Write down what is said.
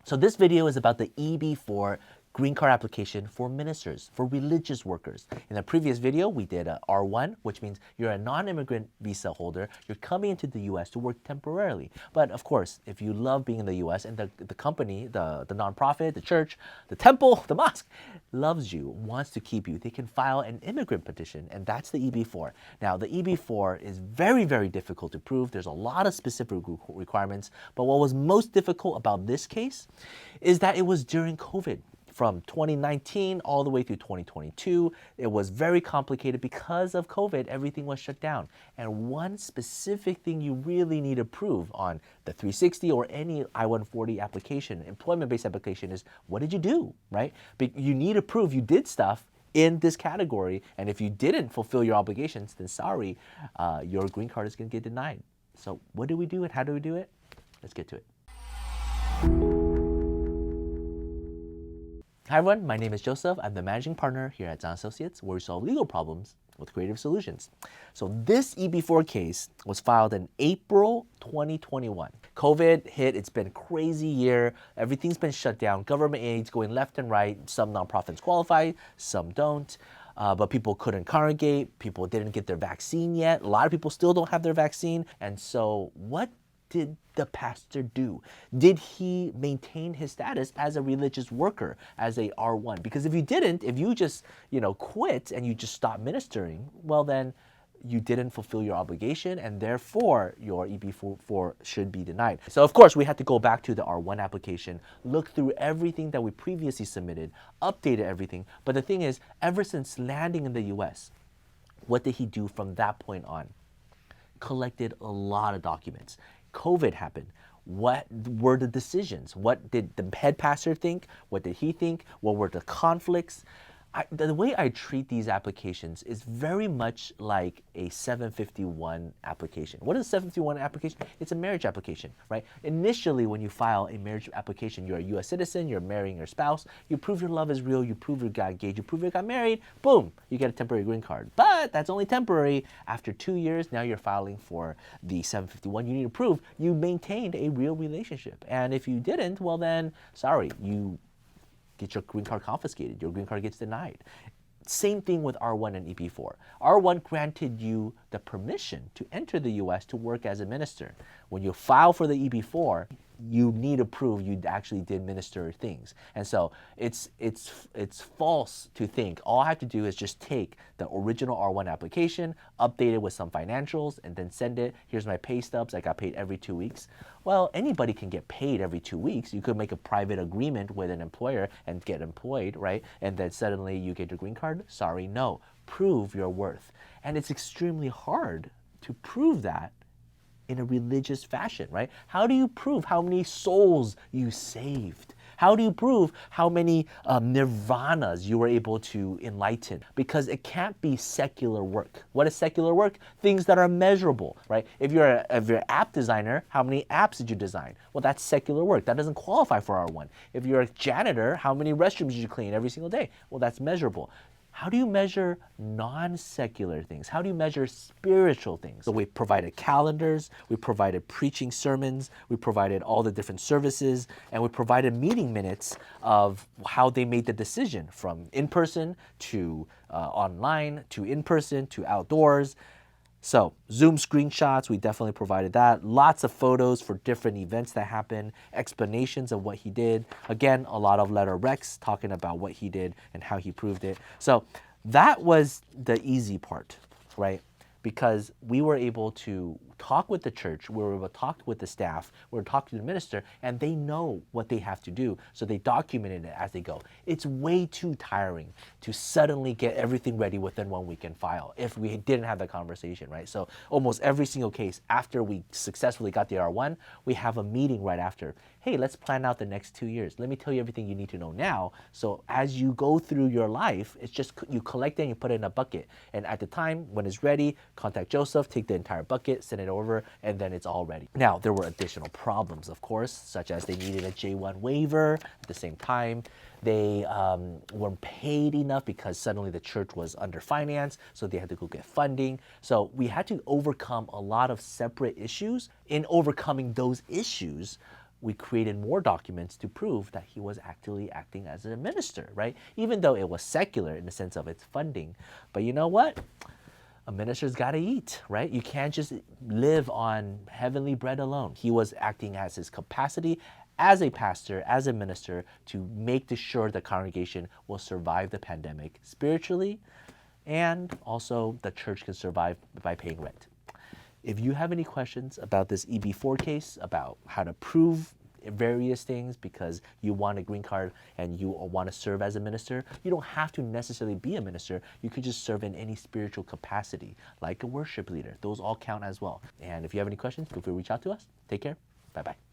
So this video is about the EB-4 green card application for ministers, for religious workers. In the previous video, we did a R1, which means you're a non-immigrant visa holder. You're coming into the U.S. to work temporarily. But of course, if you love being in the U.S. and the company, the nonprofit, the church, the temple, the mosque loves you, wants to keep you, they can file an immigrant petition, and that's the EB-4. Now, the EB-4 is very, very difficult to prove. There's a lot of specific requirements, but what was most difficult about this case is that it was during COVID. From 2019 all the way through 2022, it was very complicated because of COVID. Everything was shut down. And one specific thing you really need to prove on the 360 or any I-140 application, employment-based application, is what did you do, right? But you need to prove you did stuff in this category. And if you didn't fulfill your obligations, then sorry, your green card is going to get denied. So what do we do and how do we do it? Let's get to it. Hi everyone, my name is Joseph. I'm the managing partner here at Tsang and Associates, where we solve legal problems with creative solutions. So this EB-4 case was filed in April 2021. COVID hit, it's been a crazy year. Everything's been shut down. Government aids going left and right. Some nonprofits qualify, some don't. But people couldn't congregate. People didn't get their vaccine yet. A lot of people still don't have their vaccine. And so what did the pastor do? Did he maintain his status as a religious worker, as a R1? Because if you didn't, if you just, quit and you just stopped ministering, well then you didn't fulfill your obligation and therefore your EB-4 should be denied. So of course we had to go back to the R1 application, look through everything that we previously submitted, updated everything. But the thing is, ever since landing in the US, what did he do from that point on? Collected a lot of documents. COVID happened. What were the decisions? What did the head pastor think? What did he think? What were the conflicts? The way I treat these applications is very much like a 751 application. What is a 751 application? It's a marriage application, right? Initially, when you file a marriage application, you're a U.S. citizen, you're marrying your spouse, you prove your love is real, you prove you got engaged, you prove you got married, boom, you get a temporary green card. But that's only temporary. After 2 years, now you're filing for the 751. You need to prove you maintained a real relationship. And if you didn't, well then, sorry, you get your green card confiscated, your green card gets denied. Same thing with R1 and EB-4. R1 granted you the permission to enter the US to work as a minister. When you file for the EB-4, you need to prove you actually did minister things. And so it's false to think all I have to do is just take the original R1 application, update it with some financials, and then send it. Here's my pay stubs. I got paid every 2 weeks. Well, anybody can get paid every 2 weeks. You could make a private agreement with an employer and get employed, right? And then suddenly you get your green card. Sorry, no. Prove your worth. And it's extremely hard to prove that in a religious fashion, right? How do you prove how many souls you saved? How do you prove how many nirvanas you were able to enlighten? Because it can't be secular work. What is secular work? Things that are measurable, right? If you're an app designer, how many apps did you design? Well, that's secular work. That doesn't qualify for R1. If you're a janitor, how many restrooms did you clean every single day? Well, that's measurable. How do you measure non-secular things? How do you measure spiritual things? So we provided calendars, we provided preaching sermons, we provided all the different services, and we provided meeting minutes of how they made the decision from in-person to online to in-person to outdoors. So Zoom screenshots, we definitely provided that. Lots of photos for different events that happened, explanations of what he did. Again, a lot of letter recs talking about what he did and how he proved it. So that was the easy part, right? Because we were able to talk with the church, we were able to talk with the staff, we were talking to the minister, and they know what they have to do, so they documented it as they go. It's way too tiring to suddenly get everything ready within 1 week and file if we didn't have that conversation, right? So almost every single case, after we successfully got the R1, we have a meeting right after. Hey, let's plan out the next 2 years. Let me tell you everything you need to know now, so as you go through your life, it's just you collect it and you put it in a bucket. And at the time, when it's ready, contact Joseph, take the entire bucket, send it over, and then it's all ready. Now, there were additional problems, of course, such as they needed a J1 waiver. At the same time, they weren't paid enough because suddenly the church was underfinanced, so they had to go get funding. So we had to overcome a lot of separate issues. In overcoming those issues, we created more documents to prove that he was actually acting as a minister, right? Even though it was secular in the sense of its funding. But you know what? A minister's got to eat, right? You can't just live on heavenly bread alone. He was acting as his capacity as a pastor, as a minister, to make sure the congregation will survive the pandemic spiritually, and also the church can survive by paying rent. If you have any questions about this EB-4 case, about how to prove various things because you want a green card and you want to serve as a minister, you don't have to necessarily be a minister. You could just serve in any spiritual capacity, like a worship leader. Those all count as well. And if you have any questions, feel free to reach out to us. Take care. Bye-bye.